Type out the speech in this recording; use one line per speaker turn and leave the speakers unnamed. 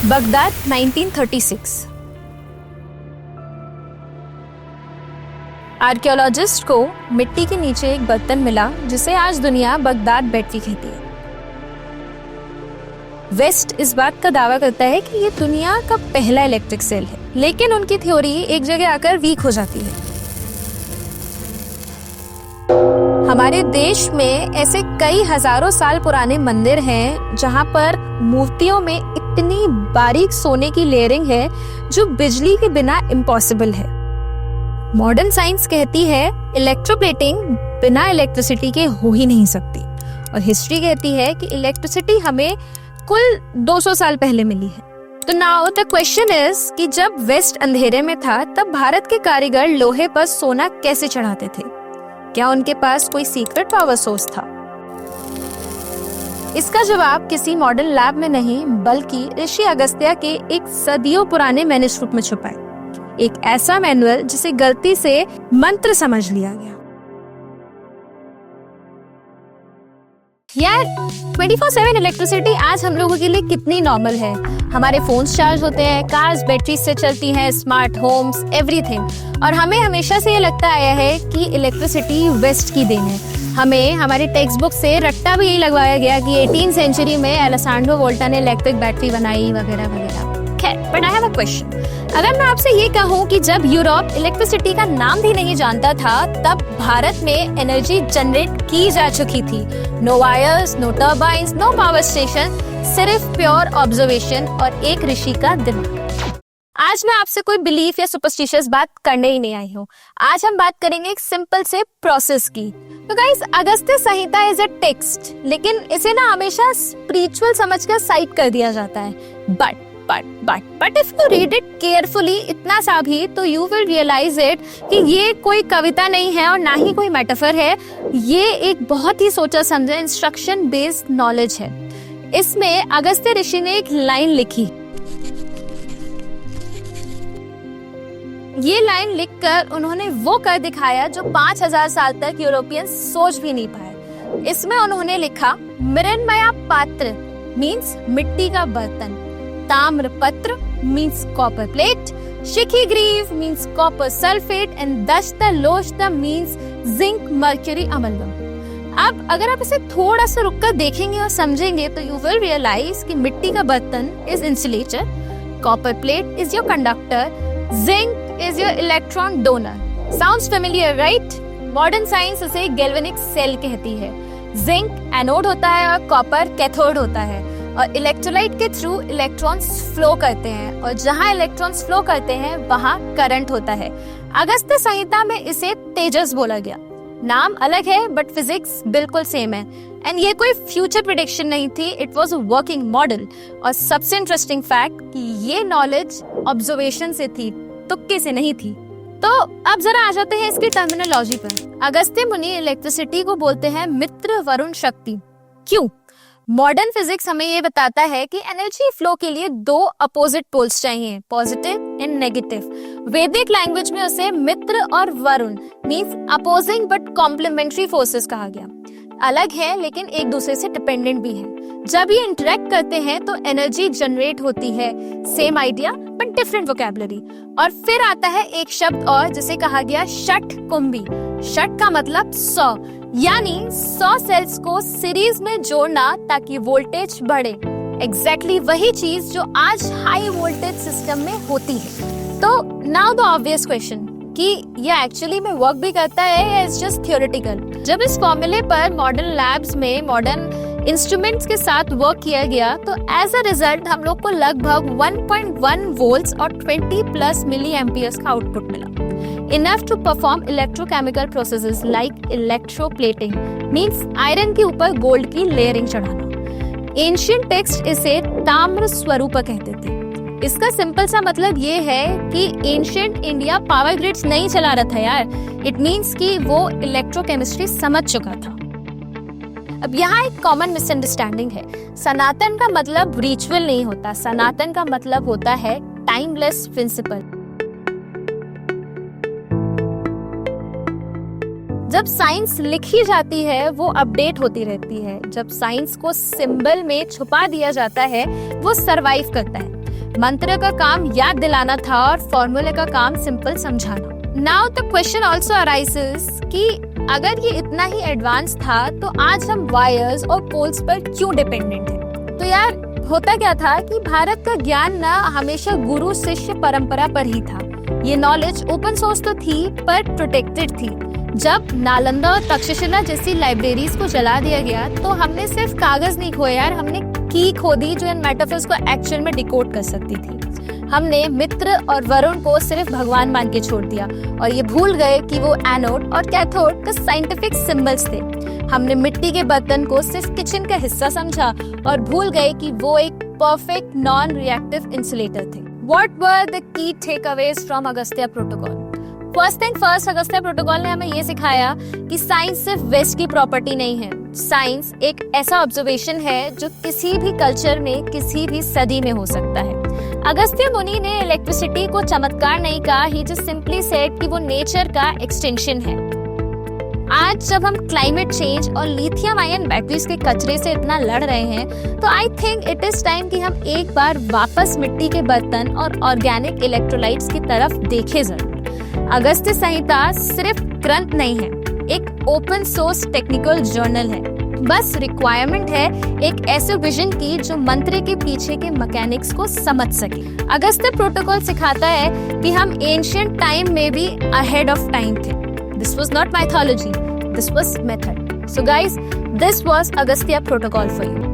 Baghdad 1936। Archaeologist को मिट्टी के नीचे एक बर्तन मिला जिसे आज दुनिया बगदाद बैटरी कहती है। वेस्ट इस बात का दावा करता है कि ये दुनिया का पहला इलेक्ट्रिक सेल है, लेकिन उनकी थ्योरी एक जगह आकर वीक हो जाती है। हमारे देश में ऐसे कई हजारों साल पुराने मंदिर हैं जहां पर मूर्तियों में इतनी बारीक सोने की लेयरिंग है जो बिजली के बिना इम्पॉसिबल है। मॉडर्न साइंस कहती है इलेक्ट्रोप्लेटिंग बिना इलेक्ट्रिसिटी के हो ही नहीं सकती, और हिस्ट्री कहती है कि इलेक्ट्रिसिटी हमें कुल 200 साल पहले मिली है। तो नाउ द क्वेश्चन इज कि जब वेस्ट अंधेरे में था तब भारत के कारीगर लोहे पर सोना कैसे चढ़ाते थे? क्या उनके पास कोई सीक्रेट पावर सोर्स था? इसका जवाब किसी मॉडर्न लैब में नहीं बल्कि ऋषि अगस्त्य के एक सदियों पुराने मैन्युस्क्रिप्ट में छुपा है। एक ऐसा मैनुअल जिसे गलती से मंत्र समझ लिया गया। यार 24/7 इलेक्ट्रिसिटी आज हम लोगों के लिए कितनी नॉर्मल है। हमारे फोन्स चार्ज होते हैं, कार्स बैटरी से चलती हैं, स्मार्ट होम्स, एवरीथिंग। और हमें हमेशा से ये लगता आया है कि इलेक्ट्रिसिटी वेस्ट की देन है। हमें हमारी टेक्स्ट बुक से रट्टा भी यही लगवाया गया कि 18th सेंचुरी में अलेसैंड्रो वोल्टा ने इलेक्ट्रिक बैटरी बनाई वगैरह वगैरह। खैर, but I have a question. अगर मैं आपसे ये कहूँ कि जब यूरोप इलेक्ट्रिसिटी का नाम भी नहीं जानता था तब भारत में एनर्जी जनरेट की जा चुकी थी। No wires, no turbines, no power station, सिर्फ प्योर ऑब्जर्वेशन और एक ऋषि का दिमाग। आज मैं आपसे कोई बिलीफ या सुपरस्टिशियस बात करने ही नहीं आई हूँ। आज हम बात करेंगे एक सिंपल से प्रोसेस की। तो guys, Agastya Samhita is a text, लेकिन इसे ना हमेशा स्पिरिचुअल समझकर साइड कर दिया जाता है। But if you read it carefully इतना सा भी, तो यू विल रियलाइज इट कि ये कोई कविता नहीं है और ना ही कोई मेटाफर है। ये एक बहुत ही सोचा समझा इंस्ट्रक्शन बेस्ड नॉलेज है। इसमें अगस्त्य ऋषि ने एक लाइन लिखी। ये लाइन लिखकर उन्होंने वो कर दिखाया जो 5000 साल तक यूरोपियन सोच भी नहीं पाए। इसमें उन्होंने लिखा, मृण्मया पात्र मीन्स मिट्टी का बर्तन, ताम्र पत्र मीन्स कॉपर प्लेट, शिखी ग्रीव मीन्स कॉपर सल्फेट एंड दश्त लोश्त मीन्स जिंक मर्क्यूरी अमलगम। अब अगर आप इसे थोड़ा सा रुककर देखेंगे और समझेंगे तो यू विल रियलाइज कि मिट्टी का बर्तन is insulator, copper plate is your conductor, zinc is your electron donor. Sounds familiar, right? Modern science इसे गैल्वेनिक सेल कहती है। जिंक एनोड होता है और कॉपर कैथोड होता है, और इलेक्ट्रोलाइट के थ्रू इलेक्ट्रॉन्स फ्लो करते हैं, और जहां इलेक्ट्रॉन्स फ्लो करते हैं वहां करंट होता है। अगस्त्य संहिता में इसे तेजस बोला गया। नाम अलग है बट फिजिक्स बिल्कुल सेम है। एंड ये कोई फ्यूचर प्रेडिक्शन नहीं थी, it was a working model. और सबसे इंटरेस्टिंग फैक्ट कि ये नॉलेज ऑब्जर्वेशन से थी, तुक्के से नहीं थी। तो अब जरा आ जाते हैं इसकी टर्मिनोलॉजी पर। अगस्त्य मुनि इलेक्ट्रिसिटी को बोलते हैं मित्र वरुण शक्ति। क्यों? मॉडर्न फिजिक्स हमें ये बताता है कि एनर्जी फ्लो के लिए 2 अपोजिट पोल्स चाहिए, पॉजिटिव एंड नेगेटिव। वैदिक लैंग्वेज में उसे मित्र और Varuna means opposing but complementary forces कहा गया। अलग है लेकिन एक दूसरे से डिपेंडेंट भी है। जब ये इंटरेक्ट करते हैं तो एनर्जी जनरेट होती है। Same idea but different vocabulary. और फिर आता है एक शब्द और जिसे कहा गया षट कुंभी। षट का मतलब 100, यानी 100 सेल्स को सीरीज में जोड़ना ताकि वोल्टेज बढ़े। एग्जैक्टली वही चीज जो आज हाई वोल्टेज सिस्टम में होती है। तो नाउ द ऑब्वियस क्वेश्चन कि ये एक्चुअली में वर्क भी करता है या इट्स जस्ट थियोरेटिकल। जब इस फॉर्मूले पर मॉडर्न लैब्स में मॉडर्न इंस्ट्रूमेंट्स के साथ वर्क किया गया तो एज अ रिजल्ट हम लोग को लगभग 1.1 वोल्ट्स और 20+ मिली एम्पियर्स का आउटपुट मिला। Enough to perform electrochemical processes like electroplating means iron के ऊपर गोल्ड की लेयरिंग चढ़ाना। एंशिएंट टेक्स्ट इसे ताम्र स्वरूप कहते थे। इसका सिंपल सा मतलब ये है कि एंशिएंट इंडिया पावर ग्रिड्स नहीं चला रहा था यार। इट मींस कि वो इलेक्ट्रोकेमिस्ट्री समझ चुका था। अब यहाँ एक कॉमन मिसअंडरस्टैंडिंग है। सनातन का मतलब रिचुअल नहीं होता, सनातन का मतलब होता है टाइमलेस प्रिंसिपल। जब साइंस लिखी जाती है वो अपडेट होती रहती है। जब साइंस को सिंबल में छुपा दिया जाता है वो सरवाइव करता है। मंत्र का काम याद दिलाना था और फॉर्मूले का काम सिंपल समझाना। Now the question also arises कि अगर ये इतना ही एडवांस था तो आज हम वायर्स और पोल्स पर क्यों डिपेंडेंट हैं? तो यार होता क्या था कि भारत का ज्ञान ना हमेशा गुरु शिष्य परंपरा पर ही था। ये नॉलेज ओपन सोर्स तो थी पर प्रोटेक्टेड थी। जब नालंदा और तक्षशिला जैसी लाइब्रेरीज को जला दिया गया तो हमने सिर्फ कागज नहीं खोया यार, हमने की खोदी जो इन मेटाफर्स को एक्चुअल में डिकोड कर सकती थी। हमने मित्र और वरुण को सिर्फ भगवान मान के छोड़ दिया और ये भूल गए कि वो एनोड और कैथोड का साइंटिफिक सिंबल्स थे। हमने मिट्टी के बर्तन को सिर्फ किचन का हिस्सा समझा और भूल गए कि वो एक परफेक्ट नॉन रिएक्टिव इंसुलेटर थे। What were the key takeaways from Agastya protocol? First thing first, Agastya protocol ने हमें ये सिखाया कि साइंस सिर्फ वेस्ट की प्रॉपर्टी नहीं है। साइंस एक ऐसा ऑब्जर्वेशन है जो किसी भी कल्चर में किसी भी सदी में हो सकता है। अगस्त्य मुनि ने इलेक्ट्रिसिटी को चमत्कार नहीं कहा, ही जस्ट सिंपली सेड कि वो नेचर का एक्सटेंशन है। आज जब हम क्लाइमेट चेंज और लिथियम आयन बैटरीज के कचरे से इतना लड़ रहे हैं तो I think it is time कि हम एक बार वापस मिट्टी के बर्तन और ऑर्गेनिक इलेक्ट्रोलाइट्स की तरफ देखें जरूर। अगस्त्य संहिता सिर्फ ग्रंथ नहीं है, एक ओपन सोर्स टेक्निकल जर्नल है। बस रिक्वायरमेंट है एक ऐसे विजन की जो मंत्र के पीछे के मैकेनिक्स को समझ सके। अगस्त्य प्रोटोकॉल सिखाता है कि हम एंशिएंट टाइम में भी अहेड ऑफ टाइम थे। This was not mythology, this was method. So guys, this was Agastya Protocol for you.